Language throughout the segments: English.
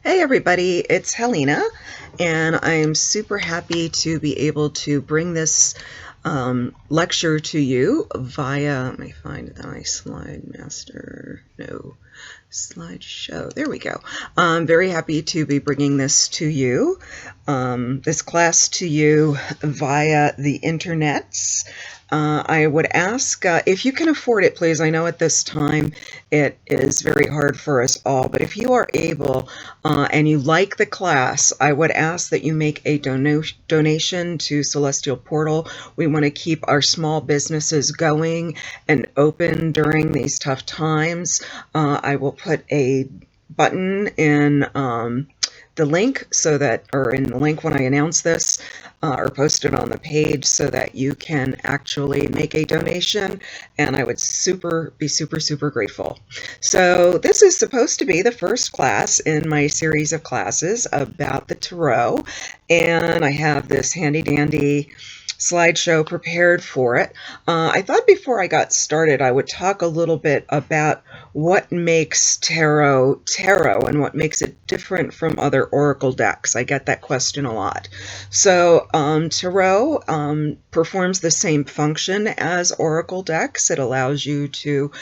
Hey everybody, it's Helena, and I'm super happy to be able to bring this lecture to you via, let me find my slide master, no, slideshow, there we go. I'm very happy to be bringing this to you, this class to you via the internets. I would ask if you can afford it, please. I know at this time it is very hard for us all, but if you are able and you like the class, I would ask that you make a donation to Celestial Portal. We want to keep our small businesses going and open during these tough times. I will put a button in the link so that, or in the link when I announce this, or post it on the page so that you can actually make a donation, and I would be super grateful. So this is supposed to be the first class in my series of classes about the tarot, and I have this handy dandy slideshow prepared for it. I thought before I got started I would talk a little bit about what makes tarot and what makes it different from other oracle decks. I get that question a lot. So tarot performs the same function as oracle decks. It allows you to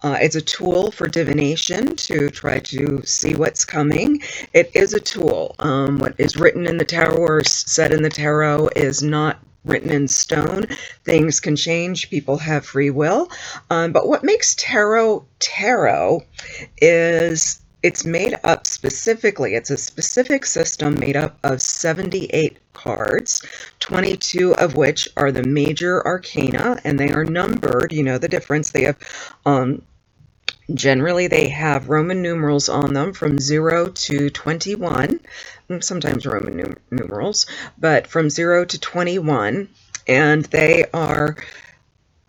it's a tool for divination to try to see what's coming. It is a tool. What is written in the tarot or said in the tarot is not written in stone. Things can change. People have free will. But what makes tarot is it's made up specifically. It's a specific system made up of 78 cards, 22 of which are the major arcana, and they are numbered. You know the difference. They have generally, they have Roman numerals on them from 0 to 21, sometimes Roman numerals, but from 0 to 21, and they are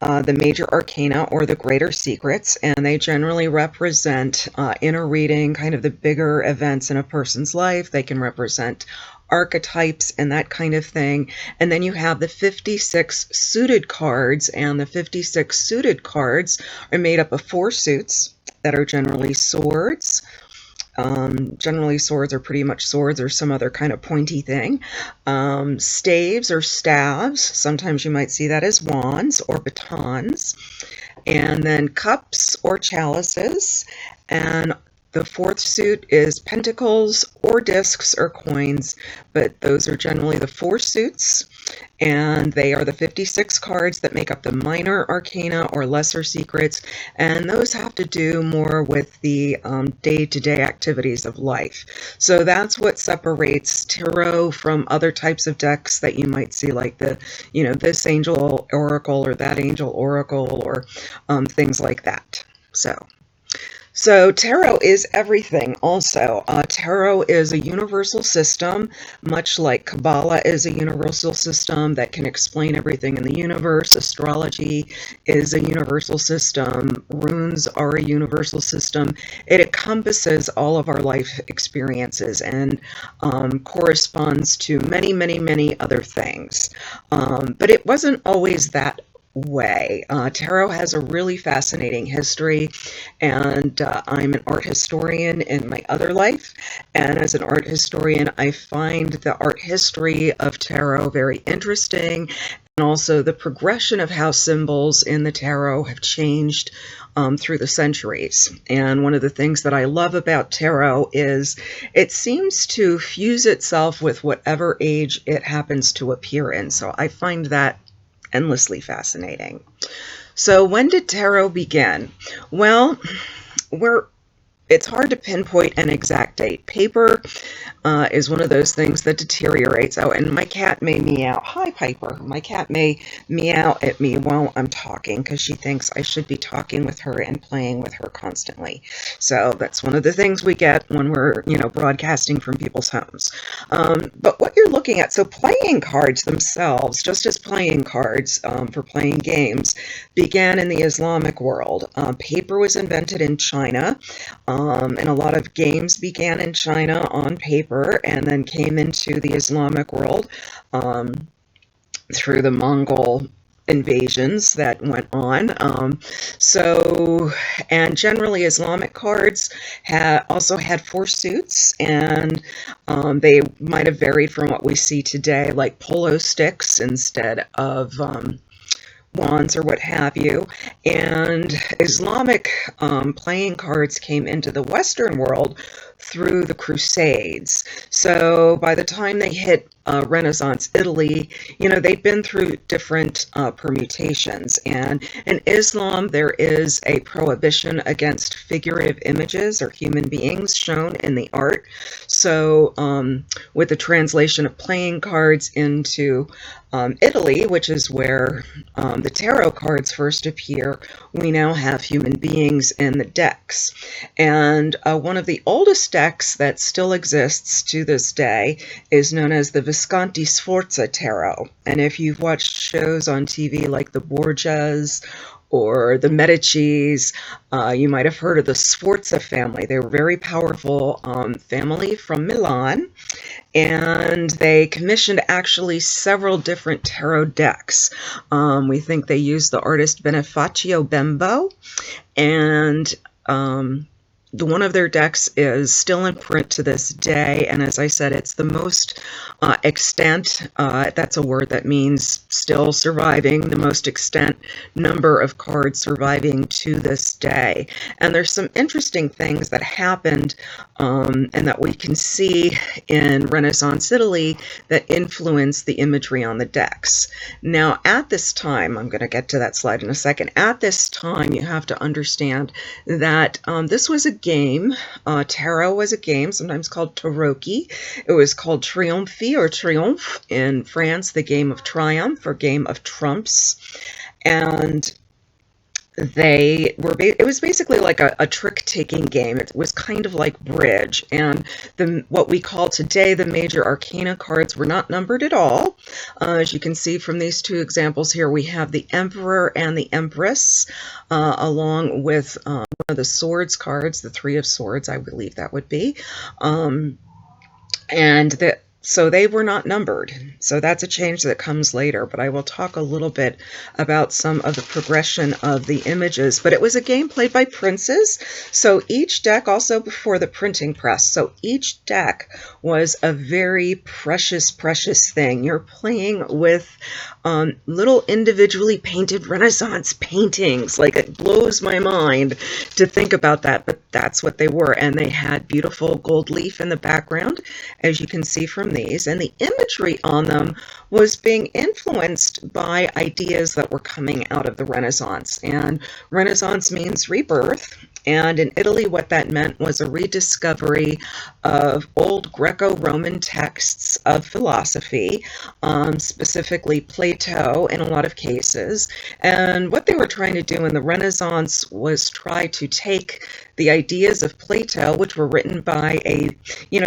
the major arcana or the greater secrets, and they generally represent inner reading, kind of the bigger events in a person's life. They can represent archetypes and that kind of thing. And then you have the 56 suited cards, and the 56 suited cards are made up of 4 suits that are generally swords. Generally swords are pretty much swords or some other kind of pointy thing. Staves or staves, sometimes you might see that as wands or batons. And then cups or chalices. And the 4th suit is pentacles or discs or coins, but those are generally the 4 suits, and they are the 56 cards that make up the minor arcana or lesser secrets, and those have to do more with the day-to-day activities of life. So that's what separates tarot from other types of decks that you might see, like the, this angel oracle or that angel oracle or things like that. So tarot is everything also. Tarot is a universal system, much like Kabbalah is a universal system that can explain everything in the universe. Astrology is a universal system. Runes are a universal system. It encompasses all of our life experiences and corresponds to many other things. But it wasn't always that way. Tarot has a really fascinating history, and I'm an art historian in my other life, and as an art historian I find the art history of tarot very interesting, and also the progression of how symbols in the tarot have changed through the centuries. And one of the things that I love about tarot is it seems to fuse itself with whatever age it happens to appear in, so I find that endlessly fascinating. So when did tarot begin? Well, it's hard to pinpoint an exact date. Paper is one of those things that deteriorates. Oh, and my cat may meow. Hi, Piper. My cat may meow at me while I'm talking because she thinks I should be talking with her and playing with her constantly. So that's one of the things we get when we're, broadcasting from people's homes. But what you're looking at, so playing cards themselves, just as playing cards for playing games, began in the Islamic world. Paper was invented in China, and a lot of games began in China on paper and then came into the Islamic world through the Mongol invasions that went on. And generally Islamic cards also had 4 suits, and they might have varied from what we see today, like polo sticks instead of wands or what have you. And Islamic playing cards came into the Western world through the Crusades. So by the time they hit Renaissance Italy, they'd been through different permutations. And in Islam, there is a prohibition against figurative images or human beings shown in the art. So with the translation of playing cards into Italy, which is where the tarot cards first appear, we now have human beings in the decks. And one of the oldest decks that still exists to this day is known as the Visconti Sforza Tarot. And if you've watched shows on TV like the Borgias or the Medicis, you might have heard of the Sforza family. They were a very powerful family from Milan, and they commissioned actually several different tarot decks. We think they used the artist Bonifacio Bembo, and one of their decks is still in print to this day, and as I said, it's the most extant, that's a word that means still surviving, the most extant number of cards surviving to this day. And there's some interesting things that happened and that we can see in Renaissance Italy that influence the imagery on the decks. Now, at this time, I'm going to get to that slide in a second, at this time you have to understand that this was a game. Tarot was a game, sometimes called tarocchi. It was called Triomphe or Triomphe in France, the game of triumph or game of trumps. And it was basically like a trick-taking game. It was kind of like bridge, and what we call today the major arcana cards were not numbered at all. As you can see from these 2 examples here, we have the Emperor and the Empress, along with one of the swords cards, the 3 of Swords, I believe that would be, so they were not numbered. So that's a change that comes later, but I will talk a little bit about some of the progression of the images. But it was a game played by princes. So each deck, also before the printing press, so each deck was a very precious, precious thing. You're playing with little individually painted Renaissance paintings. Like, it blows my mind to think about that, but that's what they were. And they had beautiful gold leaf in the background, as you can see from these, and the imagery on them was being influenced by ideas that were coming out of the Renaissance. And Renaissance means rebirth. And in Italy, what that meant was a rediscovery of old Greco-Roman texts of philosophy, specifically Plato in a lot of cases. And what they were trying to do in the Renaissance was try to take the ideas of Plato, which were written by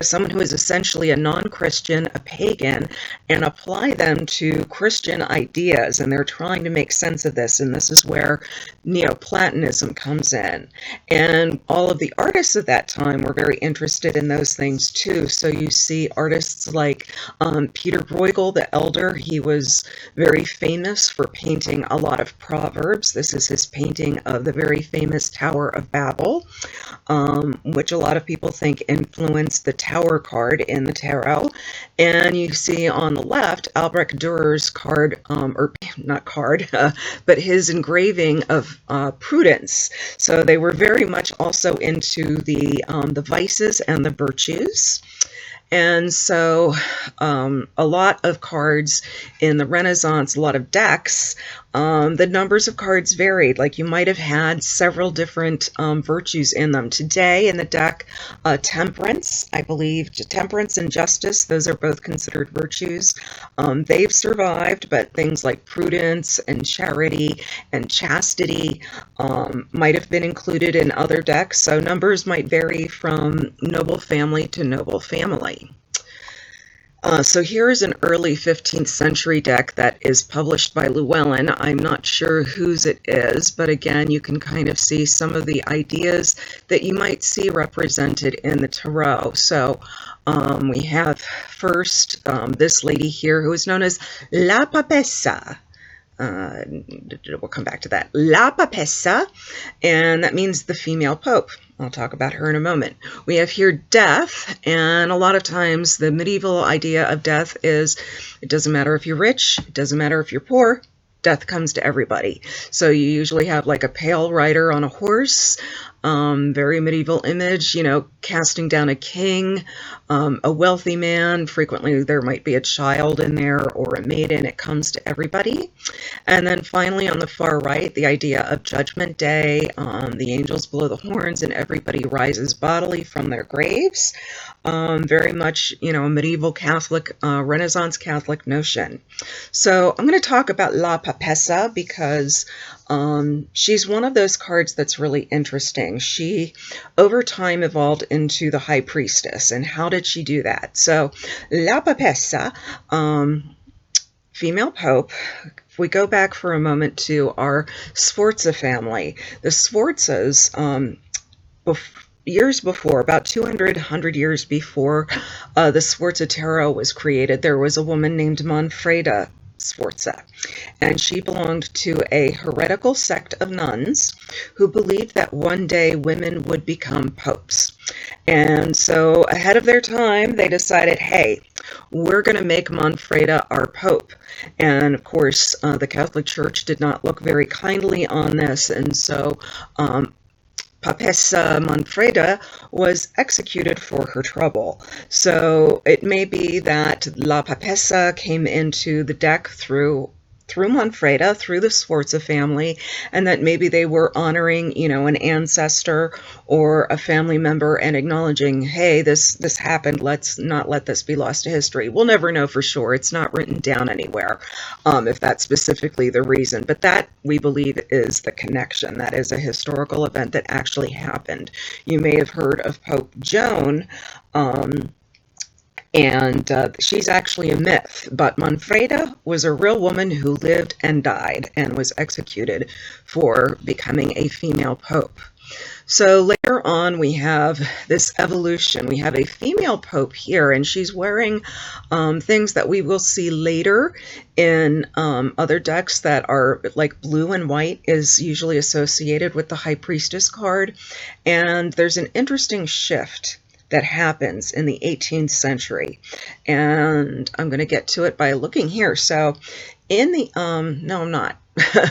someone who is essentially a non-Christian, a pagan, and apply them to Christian ideas. And they're trying to make sense of this, and this is where Neoplatonism comes in. And all of the artists of that time were very interested in those things too. So you see artists like Peter Bruegel the Elder. He was very famous for painting a lot of proverbs. This is his painting of the very famous Tower of Babel, which a lot of people think influenced the Tower card in the tarot. And you see on the left Albrecht Dürer's card, or not card, but his engraving of Prudence. So they were very much also into the vices and the virtues. And so a lot of cards in the Renaissance, a lot of decks, the numbers of cards varied. Like, you might have had several different virtues in them. Today in the deck, temperance, I believe, temperance and justice, those are both considered virtues. They've survived, but things like prudence and charity and chastity might have been included in other decks. So numbers might vary from noble family to noble family. So here is an early 15th century deck that is published by Llewellyn. I'm not sure whose it is, but again, you can kind of see some of the ideas that you might see represented in the tarot. So we have first this lady here who is known as La Papessa. we'll come back to that. La Papessa, and that means the female pope. I'll talk about her in a moment. We have here death, and a lot of times the medieval idea of death is it doesn't matter if you're rich, it doesn't matter if you're poor, death comes to everybody. So you usually have like a pale rider on a horse, very medieval image, you know, casting down a king, a wealthy man. Frequently there might be a child in there or a maiden. It comes to everybody. And then finally on the far right, the idea of Judgment Day, the angels blow the horns and everybody rises bodily from their graves. Very much, you know, a medieval Catholic, Renaissance Catholic notion. So I'm going to talk about La Papessa because she's one of those cards that's really interesting. She, over time, evolved into the High Priestess. And how did she do that? So La Papessa, female pope. If we go back for a moment to our Sforza family, the Sforzas, years before, about 100 years before the Sforza Tarot was created, there was a woman named Manfreda Sforza, and she belonged to a heretical sect of nuns who believed that one day women would become popes. And so ahead of their time, they decided, hey, we're going to make Manfreda our pope. And of course, the Catholic Church did not look very kindly on this, and so Papessa Manfreda was executed for her trouble. So it may be that La Papessa came into the deck through Manfreda, through the Sforza family, and that maybe they were honoring, you know, an ancestor or a family member and acknowledging, hey, this happened, let's not let this be lost to history. We'll never know for sure. It's not written down anywhere, if that's specifically the reason. But that, we believe, is the connection. That is a historical event that actually happened. You may have heard of Pope Joan, and she's actually a myth, but Manfreda was a real woman who lived and died and was executed for becoming a female pope. So later on, we have this evolution. We have a female pope here, and she's wearing things that we will see later in other decks that are like blue and white is usually associated with the High Priestess card. And there's an interesting shift that happens in the 18th century. And I'm going to get to it by looking here. So in the, no, I'm not.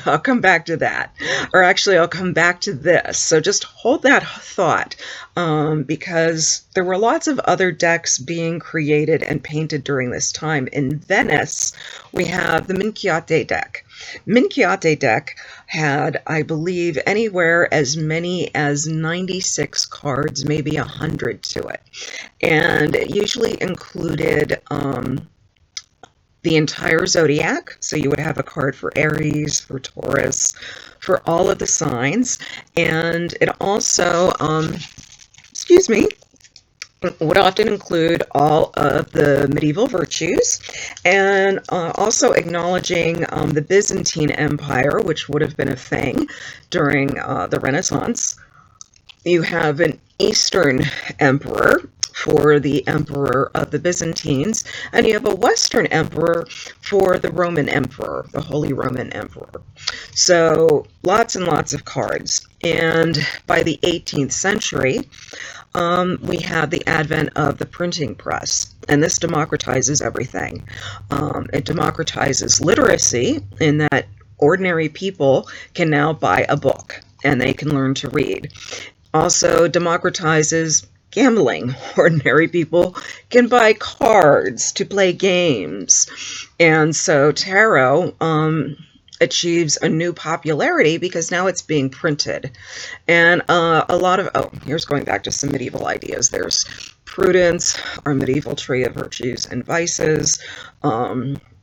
I'll come back to that. Or actually, I'll come back to this. So just hold that thought, because there were lots of other decks being created and painted during this time. In Venice, we have the Minchiate deck. Minchiate deck had, I believe, anywhere as many as 96 cards, maybe 100 to it. And it usually included the entire zodiac. So you would have a card for Aries, for Taurus, for all of the signs. And it also, would often include all of the medieval virtues, and also acknowledging the Byzantine Empire, which would have been a thing during the Renaissance. You have an Eastern emperor for the emperor of the Byzantines, and you have a Western emperor for the Roman emperor, the Holy Roman Emperor. So lots and lots of cards. And by the 18th century, we have the advent of the printing press, and this democratizes everything. It democratizes literacy in that ordinary people can now buy a book and they can learn to read. Also democratizes gambling. Ordinary people can buy cards to play games. And so tarot achieves a new popularity because now it's being printed. And a lot of, here's going back to some medieval ideas. There's prudence, our medieval tree of virtues and vices,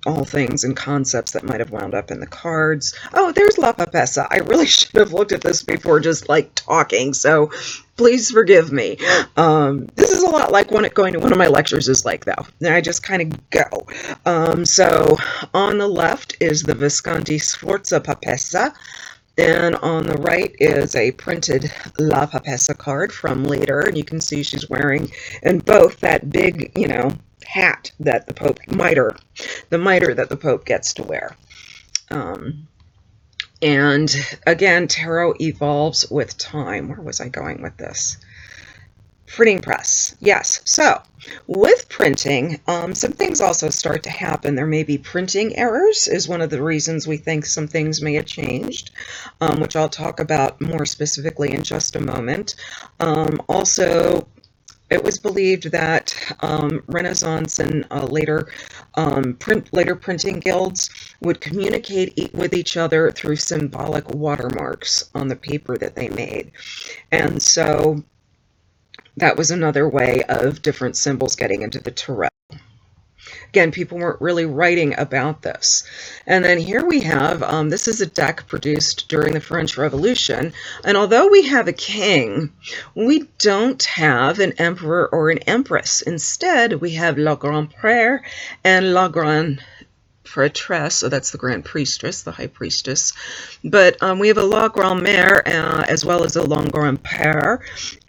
all things and concepts that might have wound up in the cards. Oh, there's La Papessa. I really should have looked at this before just like talking, so please forgive me. This is a lot like going to one of my lectures is like, though. And I just kind of go. So on the left is the Visconti Sforza Papessa, and on the right is a printed La Papessa card from later, and you can see she's wearing in both that big, hat that the Pope, the mitre that the Pope gets to wear. And again, tarot evolves with time. Where was I going with this? Printing press. Yes. So with printing, some things also start to happen. There may be printing errors is one of the reasons we think some things may have changed, which I'll talk about more specifically in just a moment. Also, it was believed that Renaissance and later printing guilds would communicate with each other through symbolic watermarks on the paper that they made. And so that was another way of different symbols getting into the tarot. Again, people weren't really writing about this. And then here we have, this is a deck produced during the French Revolution. And although we have a king, we don't have an emperor or an empress. Instead, we have La Grande Prêtre and La Grande Prêtresse, so that's the Grand Priestess, the High Priestess. But we have a La Grande Mère as well as a La Grande Père,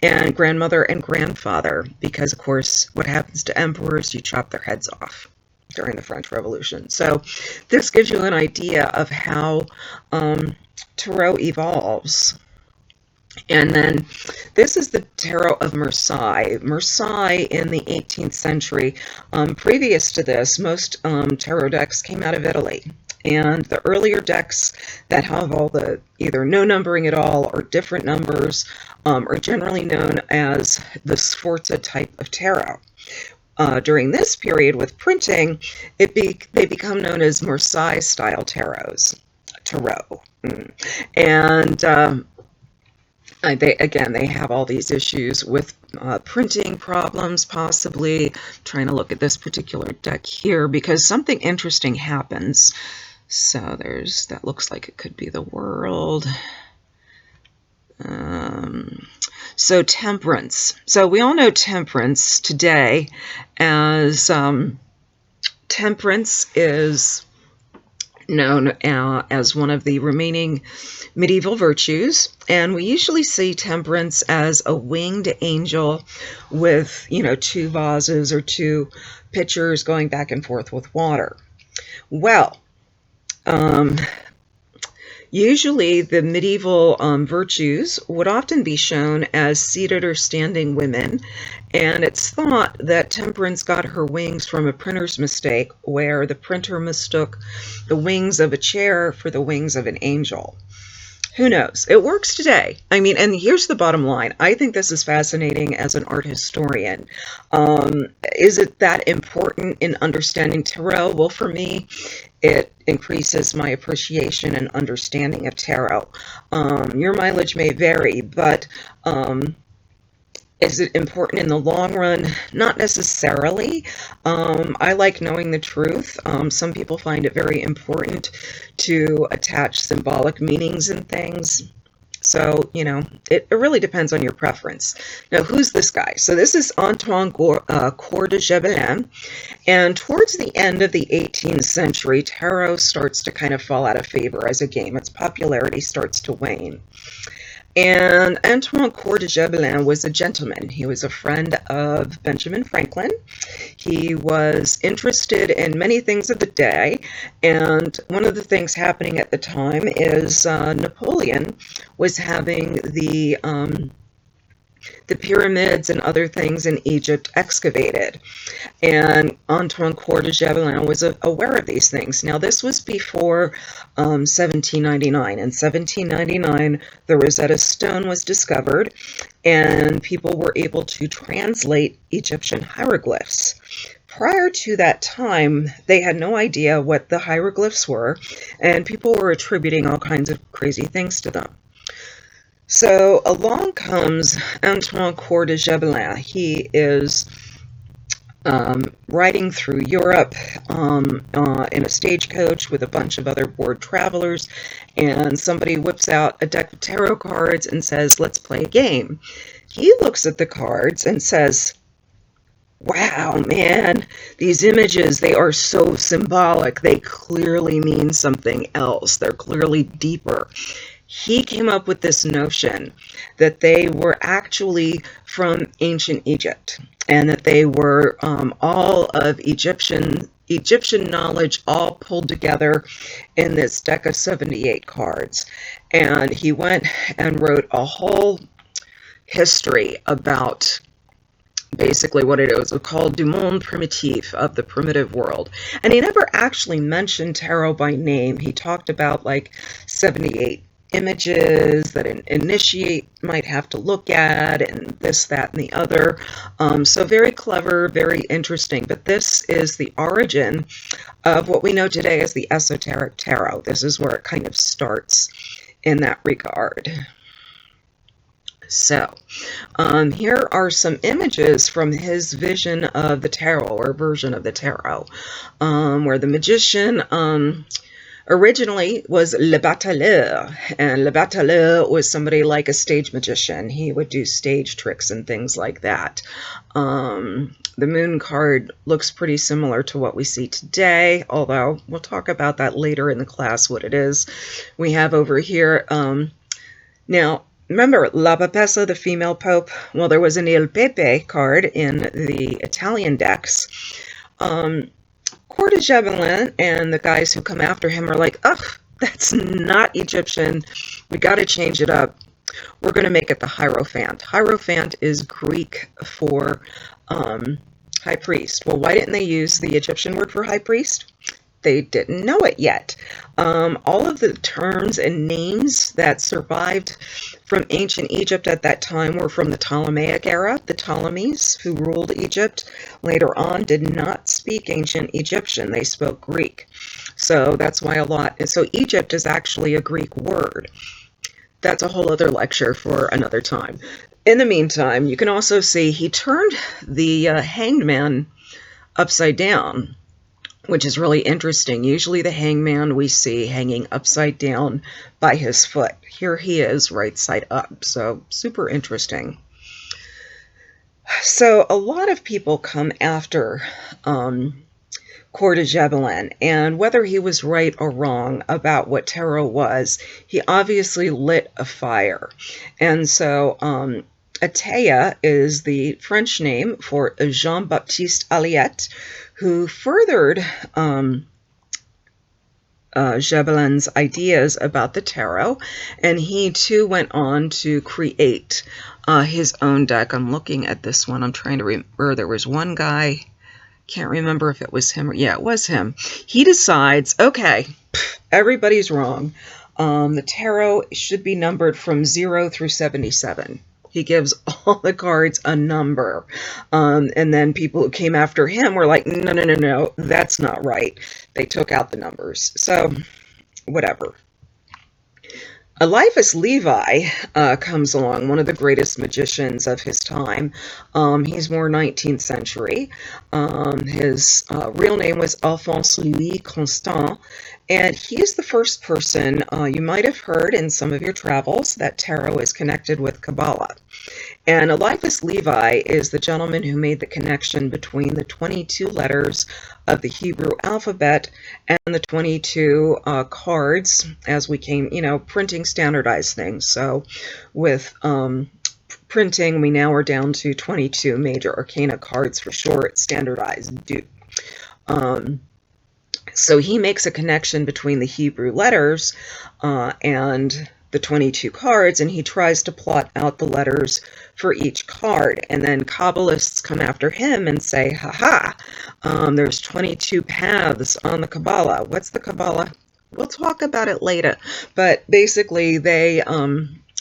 and grandmother and grandfather, because of course what happens to emperors, you chop their heads off during the French Revolution. So this gives you an idea of how tarot evolves. And then this is the Tarot of Marseille. Marseille in the 18th century. Previous to this, most tarot decks came out of Italy. And the earlier decks that have all the either no numbering at all or different numbers are generally known as the Sforza type of tarot. During this period with printing, they become known as Marseille-style tarot. And they have all these issues with printing problems, possibly. Trying to look at this particular deck here because something interesting happens. So that looks like it could be the World. So Temperance. So we all know Temperance today as Temperance is known as one of the remaining medieval virtues, and we usually see temperance as a winged angel with, two vases or two pitchers going back and forth with water. Well, usually the medieval virtues would often be shown as seated or standing women, and it's thought that Temperance got her wings from a printer's mistake where the printer mistook the wings of a chair for the wings of an angel. Who knows? It works today. I mean, and here's the bottom line. I think this is fascinating as an art historian. Is it that important in understanding tarot? Well, for me, it increases my appreciation and understanding of tarot. Your mileage may vary, but is it important in the long run? Not necessarily. I like knowing the truth. Some people find it very important to attach symbolic meanings and things. So, it really depends on your preference. Now, who's this guy? So this is Antoine Coeur de Gébelin. And towards the end of the 18th century, tarot starts to kind of fall out of favor as a game. Its popularity starts to wane. And Antoine Coeur de Gébelin was a gentleman. He was a friend of Benjamin Franklin. He was interested in many things of the day, and one of the things happening at the time is Napoleon was having the pyramids and other things in Egypt excavated. And Antoine Coeur de Gébelin was aware of these things. Now, this was before 1799. In 1799, the Rosetta Stone was discovered, and people were able to translate Egyptian hieroglyphs. Prior to that time, they had no idea what the hieroglyphs were, and people were attributing all kinds of crazy things to them. So along comes Antoine Coeur de Gébelin. He is riding through Europe in a stagecoach with a bunch of other bored travelers, and somebody whips out a deck of tarot cards and says, "Let's play a game." He looks at the cards and says, "Wow, man, these images, they are so symbolic. They clearly mean something else. They're clearly deeper." He came up with this notion that they were actually from ancient Egypt, and that they were all of Egyptian Egyptian knowledge all pulled together in this deck of 78 cards. And he went and wrote a whole history about basically what it was called Du Monde Primitif, of the primitive world. And he never actually mentioned tarot by name. He talked about like 78 images that an initiate might have to look at, and this, that, and the other. So very clever, very interesting. But this is the origin of what we know today as the esoteric tarot. This is where it kind of starts in that regard. So, here are some images from his vision of the tarot, or version of the tarot, where the magician originally was Le Bateleur, and Le Bateleur was somebody like a stage magician. He would do stage tricks and things like that. The moon card looks pretty similar to what we see today, although we'll talk about that later in the class, what it is. We have over here, now, remember La Papessa, the female pope? Well, there was an Il Pepe card in the Italian decks. Coeur de Gébelin and the guys who come after him are like, ugh, that's not Egyptian. We got to change it up. We're going to make it the Hierophant. Hierophant is Greek for high priest. Well, why didn't they use the Egyptian word for high priest? They didn't know it yet. All of the terms and names that survived from ancient Egypt at that time were from the Ptolemaic era. The Ptolemies, who ruled Egypt later on, did not speak ancient Egyptian. They spoke Greek. So that's why so Egypt is actually a Greek word. That's a whole other lecture for another time. In the meantime, you can also see he turned the hanged man upside down, which is really interesting. Usually the hangman we see hanging upside down by his foot. Here he is right side up, so super interesting. So a lot of people come after Coeur de Gébelin, and whether he was right or wrong about what tarot was, he obviously lit a fire. And so Ateia is the French name for Jean-Baptiste Aliette, who furthered Gébelin's ideas about the tarot, and he too went on to create his own deck. I'm looking at this one. I'm trying to remember. There was one guy, can't remember if it was him or, yeah, it was him. He decides, okay, everybody's wrong. The tarot should be numbered from 0 through 77. He gives all the cards a number. And then people who came after him were like, no, that's not right. They took out the numbers. So, whatever. Eliphas Levi comes along, one of the greatest magicians of his time. He's more 19th century. His real name was Alphonse Louis Constant, and he is the first person you might have heard in some of your travels that tarot is connected with Kabbalah. And Eliphas Levi is the gentleman who made the connection between the 22 letters of the Hebrew alphabet and the 22 cards as we came, printing standardized things. So with printing, we now are down to 22 major arcana cards for short, standardized. So he makes a connection between the Hebrew letters and the 22 cards, and he tries to plot out the letters for each card. And then Kabbalists come after him and say, there's 22 paths on the Kabbalah. What's the Kabbalah? We'll talk about it later. But basically,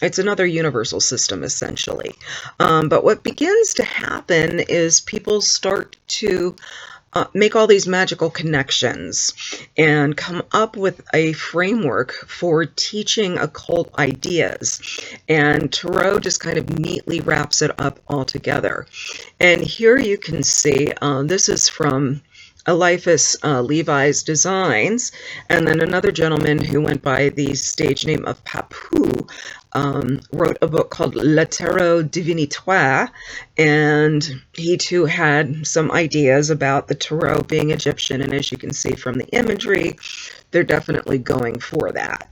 it's another universal system, essentially. But what begins to happen is people start to make all these magical connections and come up with a framework for teaching occult ideas. And Tarot just kind of neatly wraps it up all together. And here you can see, this is from Eliphas Levi's designs, and then another gentleman who went by the stage name of Papou wrote a book called Le Tarot Divinatoire, and he too had some ideas about the tarot being Egyptian, and as you can see from the imagery, they're definitely going for that.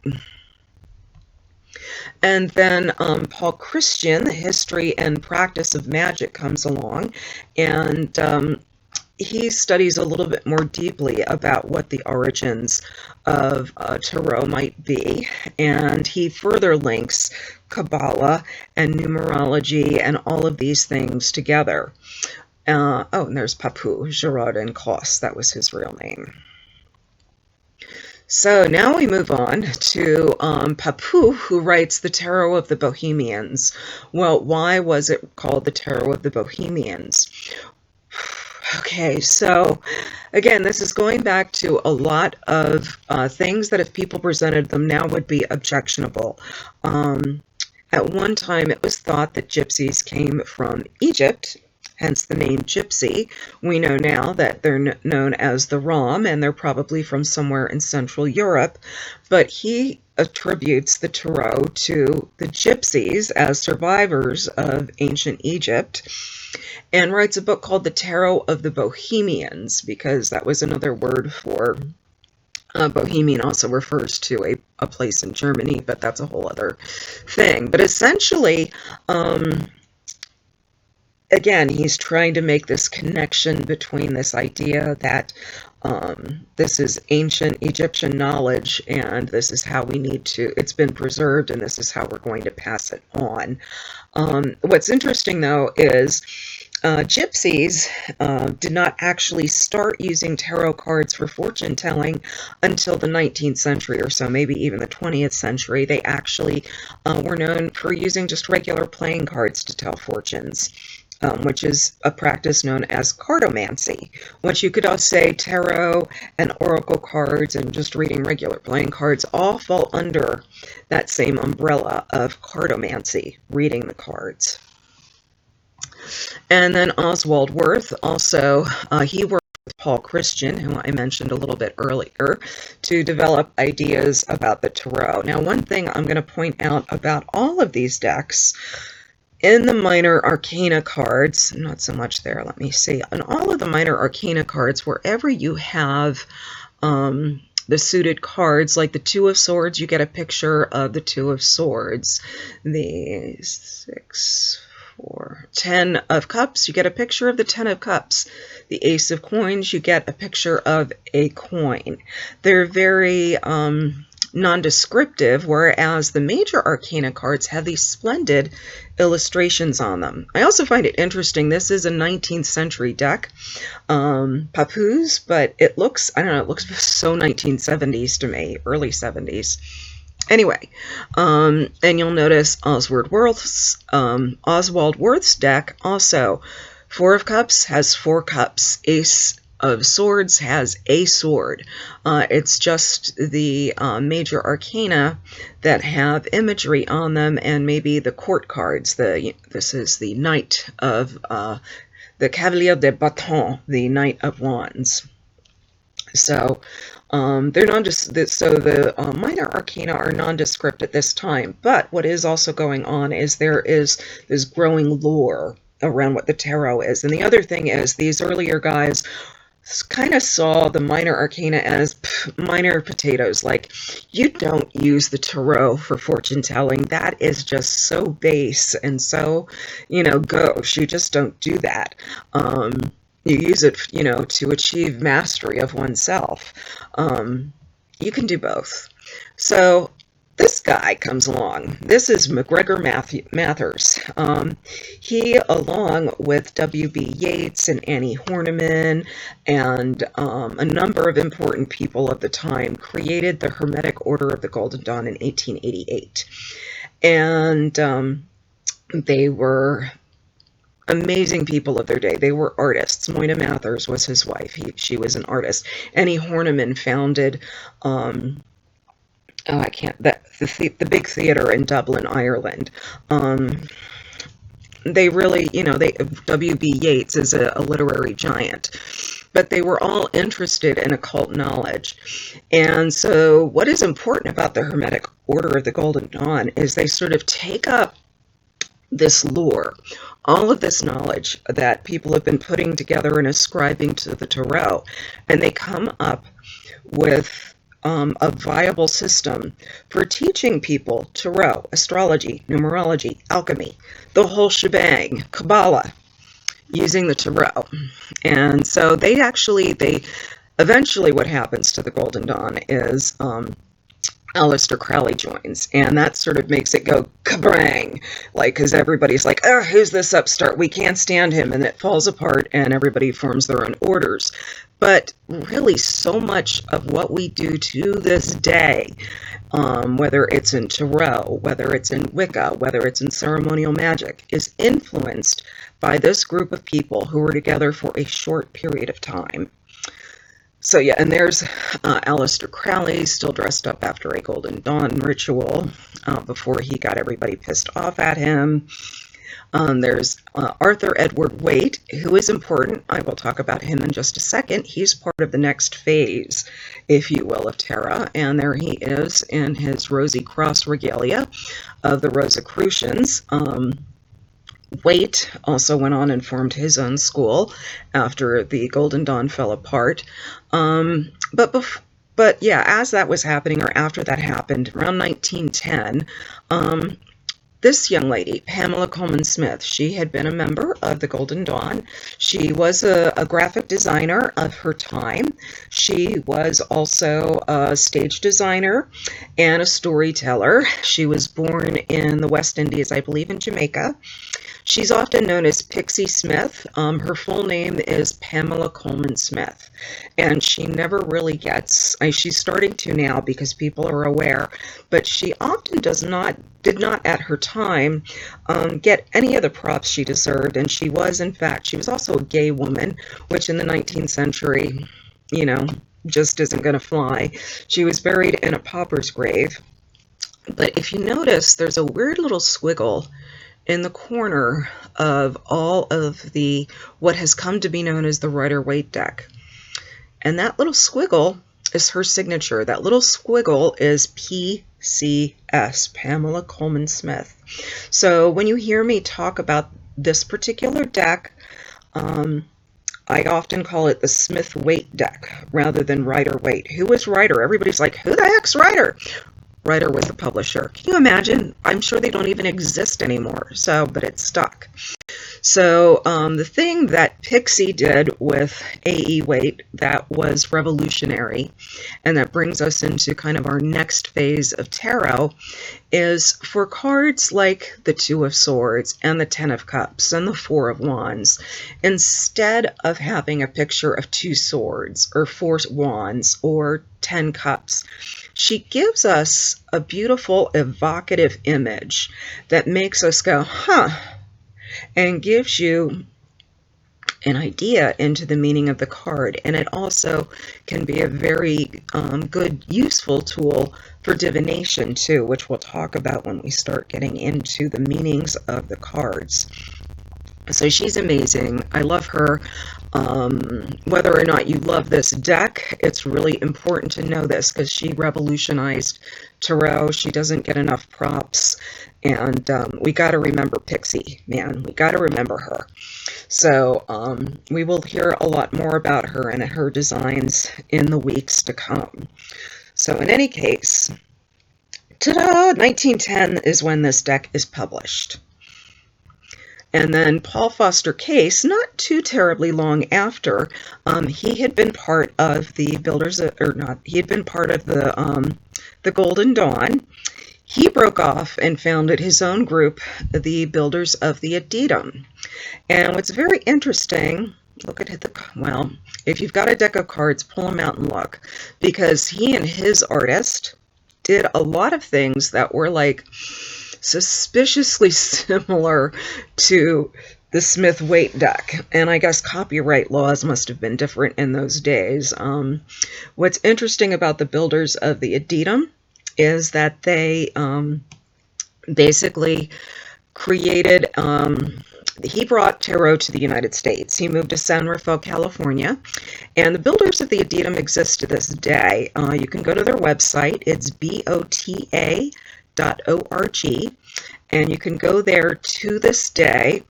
And then Paul Christian, The History and Practice of Magic, comes along, and he studies a little bit more deeply about what the origins of tarot might be, and he further links Kabbalah and numerology and all of these things together. Oh, and there's Papou, Girardin Cosse, that was his real name. So now we move on to Papou, who writes the Tarot of the Bohemians. Well, why was it called the Tarot of the Bohemians? Okay, so again, this is going back to a lot of things that if people presented them now would be objectionable. At one time, it was thought that gypsies came from Egypt, hence the name gypsy. We know now that they're known as the Rom, and they're probably from somewhere in Central Europe, but he attributes the tarot to the gypsies as survivors of ancient Egypt, and writes a book called The Tarot of the Bohemians, because that was another word for Bohemian. Also refers to a place in Germany, but that's a whole other thing. But essentially, again, he's trying to make this connection between this idea that this is ancient Egyptian knowledge, and this is how we need to, it's been preserved, and this is how we're going to pass it on. What's interesting, though, is gypsies did not actually start using tarot cards for fortune telling until the 19th century or so, maybe even the 20th century. They actually were known for using just regular playing cards to tell fortunes. Which is a practice known as cartomancy, which you could also say tarot and oracle cards and just reading regular playing cards all fall under that same umbrella of cartomancy, reading the cards. And then Oswald Wirth, also, he worked with Paul Christian, who I mentioned a little bit earlier, to develop ideas about the tarot. Now, one thing I'm going to point out about all of these decks, in the minor arcana cards, not so much there, let me see, on all of the minor arcana cards, wherever you have the suited cards, like the Two of Swords, you get a picture of the Two of Swords. The 6, 4, 10 of Cups, you get a picture of the 10 of Cups. The Ace of Coins, you get a picture of a coin. They're very non-descriptive, whereas the major arcana cards have these splendid illustrations on them. I also find it interesting, this is a 19th century deck, Papou's, but it looks, I don't know, it looks so 1970s to me, early 70s. Anyway, and you'll notice Oswald Wirth's deck also, Four of Cups has 4 cups, Ace of Swords has a sword. It's just the major arcana that have imagery on them, and maybe the court cards. This is the Knight of the Cavalier de Bâton, the Knight of Wands. So they're the minor arcana are nondescript at this time. But what is also going on is there is this growing lore around what the tarot is. And the other thing is, these earlier guys kind of saw the minor arcana as minor potatoes. Like, you don't use the tarot for fortune telling. That is just so base and so, gauche. You just don't do that. You use it, to achieve mastery of oneself. You can do both. So this guy comes along. This is MacGregor Mathers. He, along with W.B. Yeats and Annie Horniman and a number of important people of the time, created the Hermetic Order of the Golden Dawn in 1888. And they were amazing people of their day. They were artists. Moina Mathers was his wife. She was an artist. Annie Horniman founded the big theater in Dublin, Ireland. They really, W.B. Yeats is a literary giant, but they were all interested in occult knowledge. And so what is important about the Hermetic Order of the Golden Dawn is they sort of take up this lore, all of this knowledge that people have been putting together and ascribing to the tarot, and they come up with a viable system for teaching people tarot, astrology, numerology, alchemy, the whole shebang, Kabbalah. using the tarot. And so they eventually what happens to the Golden Dawn is Aleister Crowley joins, and that sort of makes it go kabrang, like, because everybody's like, oh, who's this upstart? We can't stand him, and it falls apart, and everybody forms their own orders. But really, so much of what we do to this day, whether it's in tarot, whether it's in Wicca, whether it's in ceremonial magic, is influenced by this group of people who were together for a short period of time. So yeah, and there's Aleister Crowley still dressed up after a Golden Dawn ritual before he got everybody pissed off at him. There's Arthur Edward Waite, who is important. I will talk about him in just a second. He's part of the next phase, if you will, of Tara. And there he is in his Rosy Cross regalia of the Rosicrucians. Waite also went on and formed his own school after the Golden Dawn fell apart. But yeah, as that was happening, or after that happened, around 1910, this young lady, Pamela Colman Smith, she had been a member of the Golden Dawn. She was a graphic designer of her time. She was also a stage designer and a storyteller. She was born in the West Indies, I believe in Jamaica. She's often known as Pixie Smith. Her full name is Pamela Colman Smith, and she never really gets, she's starting to now because people are aware, but she often did not at her time get any of the props she deserved, and she was, in fact, she was also a gay woman, which in the 19th century, you know, just isn't going to fly. She was buried in a pauper's grave, but if you notice, there's a weird little squiggle in the corner of all of the what has come to be known as the Rider-Waite deck. And that little squiggle is her signature. That little squiggle is PCS, Pamela Colman Smith. So when you hear me talk about this particular deck, I often call it the Smith-Waite deck rather than Rider-Waite. Who is Rider? Everybody's like, who the heck's Rider? Rider was the publisher. Can you imagine? I'm sure they don't even exist anymore. So, but it stuck. So the thing that Pixie did with A.E. Waite that was revolutionary, and that brings us into kind of our next phase of tarot, is for cards like the Two of Swords and the Ten of Cups and the Four of Wands, instead of having a picture of two swords or four wands or 10 cups, she gives us a beautiful evocative image that makes us go, huh, and gives you an idea into the meaning of the card. And it also can be a very good, useful tool for divination too, which we'll talk about when we start getting into the meanings of the cards. So she's amazing. I love her. Whether or not you love this deck, it's really important to know this because she revolutionized tarot. She doesn't get enough props. And we got to remember Pixie, man. We got to remember her. So we will hear a lot more about her and her designs in the weeks to come. So in any case, ta-da! 1910 is when this deck is published. And then Paul Foster Case, not too terribly long after, he had been part of the he had been part of the Golden Dawn. He broke off and founded his own group, the Builders of the Adytum. And what's very interesting, look at well, if you've got a deck of cards, pull them out and look, because he and his artist did a lot of things that were like suspiciously similar to the Smith-Waite deck, and I guess copyright laws must have been different in those days. What's interesting about the Builders of the Adytum is that they basically created, he brought tarot to the United States. He moved to San Rafael, California, and the Builders of the Adytum exist to this day. You can go to their website. It's BOTA.org, and you can go there to this day,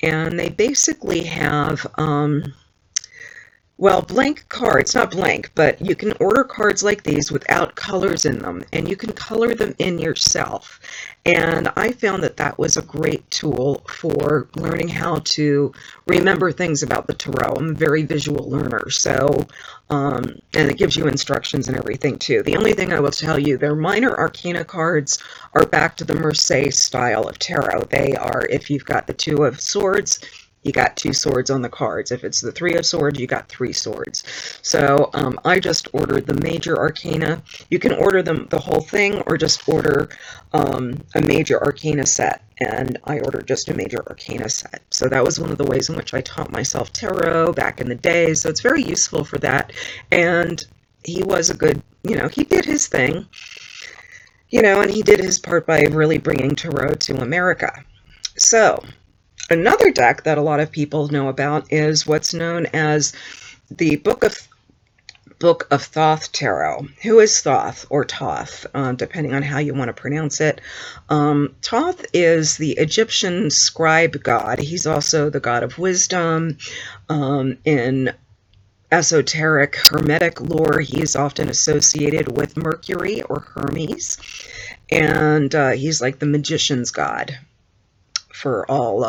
and they basically have Well, blank cards, not blank, but you can order cards like these without colors in them, and you can color them in yourself. And I found that that was a great tool for learning how to remember things about the tarot. I'm a very visual learner, so, and it gives you instructions and everything too. The only thing I will tell you, their minor arcana cards are back to the Marseille style of tarot. They are, if you've got the Two of Swords, you got 2 swords on the cards. If it's the 3 of Swords, you got 3 swords. So I just ordered the major arcana. You can order them the whole thing or just order a major arcana set. And I ordered just a major arcana set. So that was one of the ways in which I taught myself tarot back in the day. So it's very useful for that. And he was a good, he did his thing, and he did his part by really bringing tarot to America. So another deck that a lot of people know about is what's known as the Book of Thoth Tarot. Who is Thoth, or Thoth, depending on how you want to pronounce it? Thoth is the Egyptian scribe god. He's also the god of wisdom. In esoteric Hermetic lore, he is often associated with Mercury or Hermes. And he's like the magician's god for all,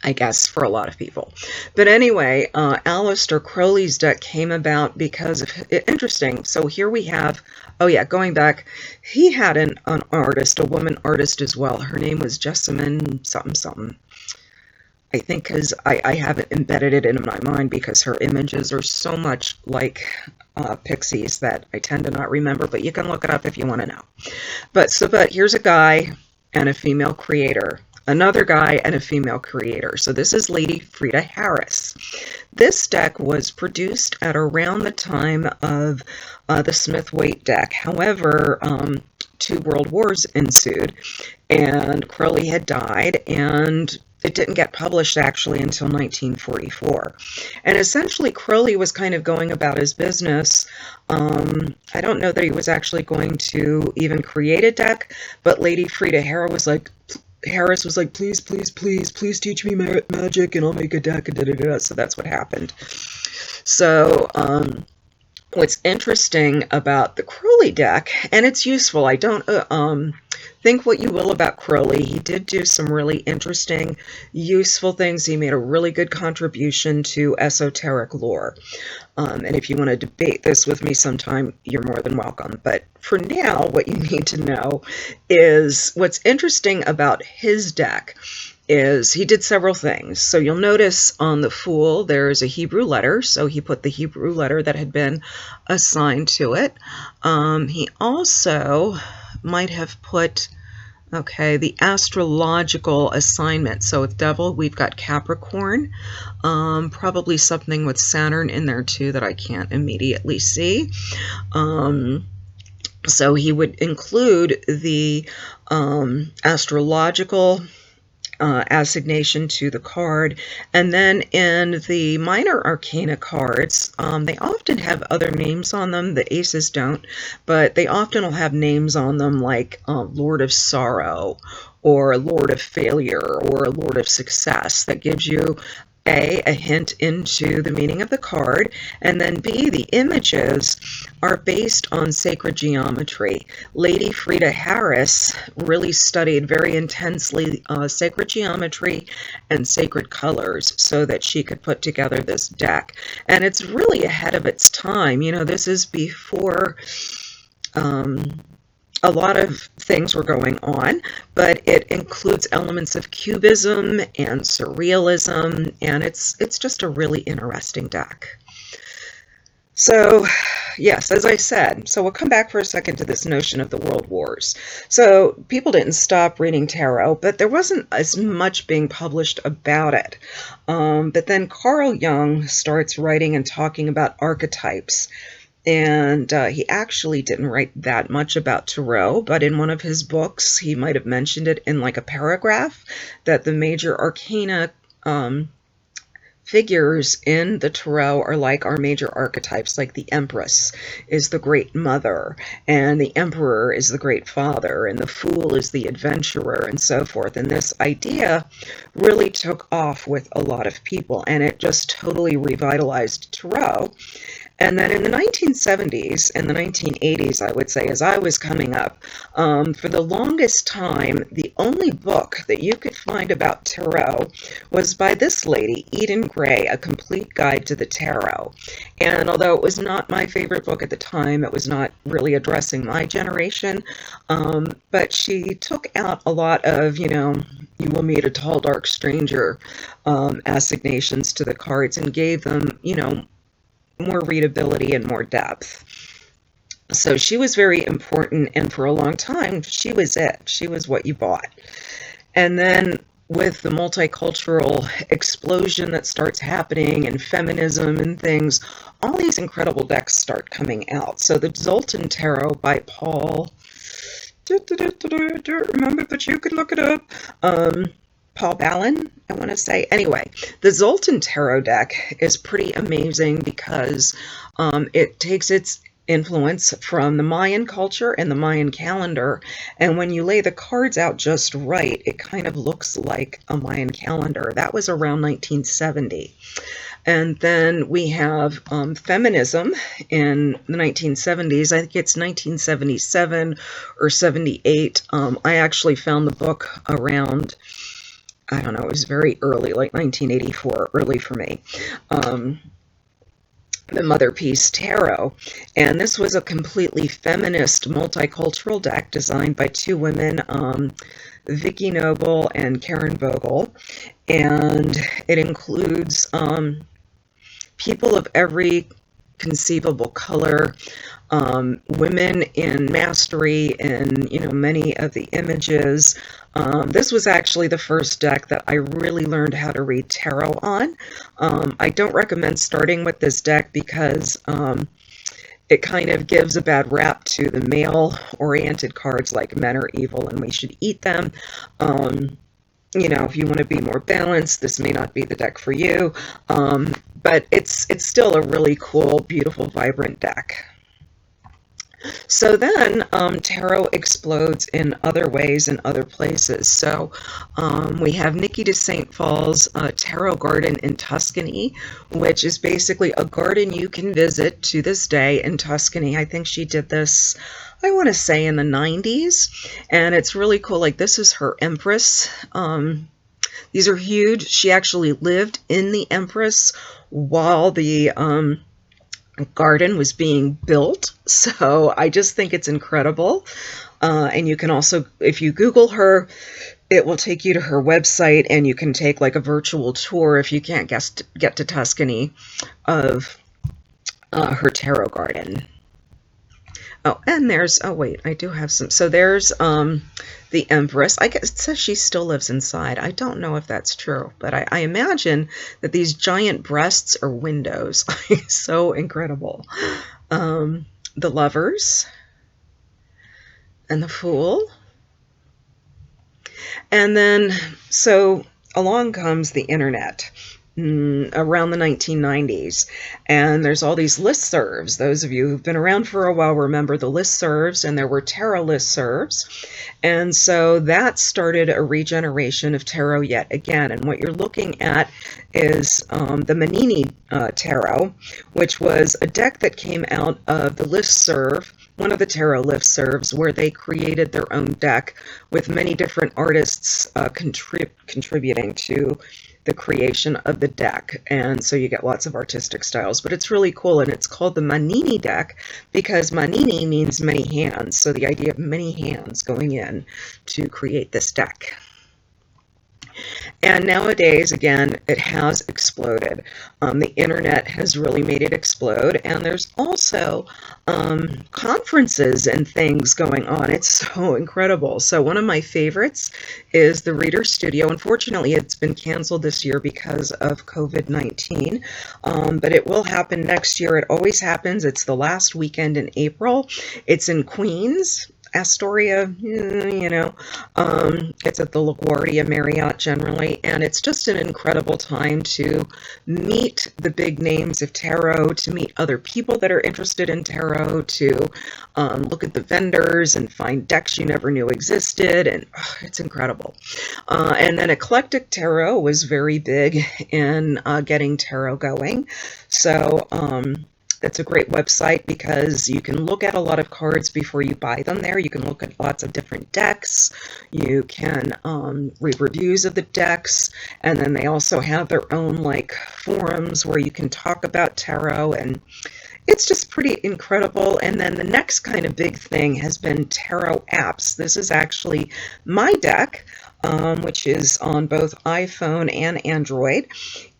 I guess, for a lot of people. But anyway, Aleister Crowley's deck came about because of, interesting, so here we have, oh yeah, going back, he had an artist, a woman artist as well. Her name was Jessamine something something. I think because I have it embedded it in my mind because her images are so much like Pixies that I tend to not remember, but you can look it up if you want to know. But here's a guy and a female creator. Another guy and a female creator. So this is Lady Freda Harris. This deck was produced at around the time of the Smith-Waite deck. However, 2 world wars ensued, and Crowley had died, and it didn't get published actually until 1944. And essentially Crowley was kind of going about his business. I don't know that he was actually going to even create a deck, but Lady Freda Harris was like, please, please, please, please teach me magic and I'll make a deck, and da-da-da. So that's what happened. So what's interesting about the Crowley deck, and it's useful, I don't think what you will about Crowley. He did do some really interesting, useful things. He made a really good contribution to esoteric lore. And if you want to debate this with me sometime, you're more than welcome. But for now, what you need to know is what's interesting about his deck is he did several things. So you'll notice on the Fool, there's a Hebrew letter. So he put the Hebrew letter that had been assigned to it. He also might have put, okay, the astrological assignment. So with Devil, we've got Capricorn, probably something with Saturn in there too that I can't immediately see. So he would include the astrological assignation to the card. And then in the minor arcana cards, they often have other names on them. The aces don't, but they often will have names on them like Lord of Sorrow or Lord of Failure or Lord of Success. That gives you a hint into the meaning of the card, and then B, the images are based on sacred geometry. Lady Freda Harris really studied very intensely sacred geometry and sacred colors so that she could put together this deck. And it's really ahead of its time. This is before a lot of things were going on, but it includes elements of cubism and surrealism, and it's just a really interesting deck. So, yes, as I said, so we'll come back for a second to this notion of the world wars. So people didn't stop reading tarot, but there wasn't as much being published about it. But then Carl Jung starts writing and talking about archetypes. And he actually didn't write that much about tarot, but in one of his books, he might have mentioned it in like a paragraph, that the major arcana figures in the tarot are like our major archetypes, like the Empress is the great mother, and the Emperor is the great father, and the Fool is the adventurer, and so forth. And this idea really took off with a lot of people, and it just totally revitalized tarot. And then in the 1970s and the 1980s, I would say, as I was coming up, for the longest time, the only book that you could find about tarot was by this lady, Eden Gray, A Complete Guide to the Tarot. And although it was not my favorite book at the time, it was not really addressing my generation, but she took out a lot of, you will meet a tall, dark stranger assignations to the cards and gave them, more readability and more depth. So she was very important, and for a long time, she was it. She was what you bought. And then with the multicultural explosion that starts happening and feminism and things, all these incredible decks start coming out. So the Zoltan Tarot by Paul, I don't remember, but you could look it up. Paul Ballin, I want to say. Anyway, the Zoltan Tarot deck is pretty amazing because it takes its influence from the Mayan culture and the Mayan calendar, and when you lay the cards out just right, it kind of looks like a Mayan calendar. That was around 1970. And then we have feminism in the 1970s. I think it's 1977 or 78. I actually found the book around, I don't know, it was very early, like 1984, early for me, the Mother Peace Tarot. And this was a completely feminist, multicultural deck designed by two women, Vicky Noble and Karen Vogel. And it includes people of every conceivable color, women in mastery in, many of the images. This was actually the first deck that I really learned how to read tarot on. I don't recommend starting with this deck because it kind of gives a bad rap to the male-oriented cards like men are evil and we should eat them. If you want to be more balanced, this may not be the deck for you. But it's still a really cool, beautiful, vibrant deck. So then tarot explodes in other ways in other places. So we have Nikki de St. Paul's Tarot Garden in Tuscany, which is basically a garden you can visit to this day in Tuscany. I think she did this, I want to say, in the 90s. And it's really cool. Like, this is her Empress. These are huge. She actually lived in the Empress while the garden was being built. So I just think it's incredible. And you can also, if you Google her, it will take you to her website, and you can take like a virtual tour if you can't get to Tuscany of her tarot garden. Oh, and there's, oh wait, I do have some. So there's the Empress. I guess it says she still lives inside. I don't know if that's true, but I imagine that these giant breasts are windows. So incredible. The Lovers and the Fool. And then, so along comes the internet. Around the 1990s, and there's all these listservs. Those of you who've been around for a while remember the listservs, and there were tarot listservs, and so that started a regeneration of tarot yet again. And what you're looking at is the Manini Tarot, which was a deck that came out of the listserv, one of the tarot listservs, where they created their own deck with many different artists contributing to the creation of the deck. And so you get lots of artistic styles, but it's really cool. And it's called the Manini deck because Manini means many hands. So the idea of many hands going in to create this deck. And nowadays, again, it has exploded. The internet has really made it explode, and there's also conferences and things going on. It's so incredible. So one of my favorites is the Reader Studio. Unfortunately, it's been canceled this year because of COVID-19, but it will happen next year. It always happens. It's the last weekend in April. It's in Queens. Astoria, it's at the LaGuardia Marriott generally, and it's just an incredible time to meet the big names of tarot, to meet other people that are interested in tarot, to look at the vendors and find decks you never knew existed, and it's incredible. And then Eclectic Tarot was very big in getting tarot going, so it's a great website because you can look at a lot of cards before you buy them there. You can look at lots of different decks. You can read reviews of the decks. And then they also have their own like forums where you can talk about tarot, and it's just pretty incredible. And then the next kind of big thing has been tarot apps. This is actually my deck, which is on both iPhone and Android,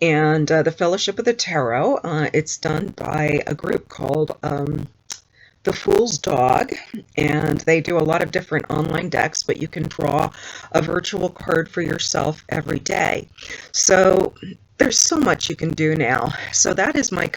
and the Fellowship of the Tarot. It's done by a group called The Fool's Dog, and they do a lot of different online decks, but you can draw a virtual card for yourself every day. So there's so much you can do now. So that is my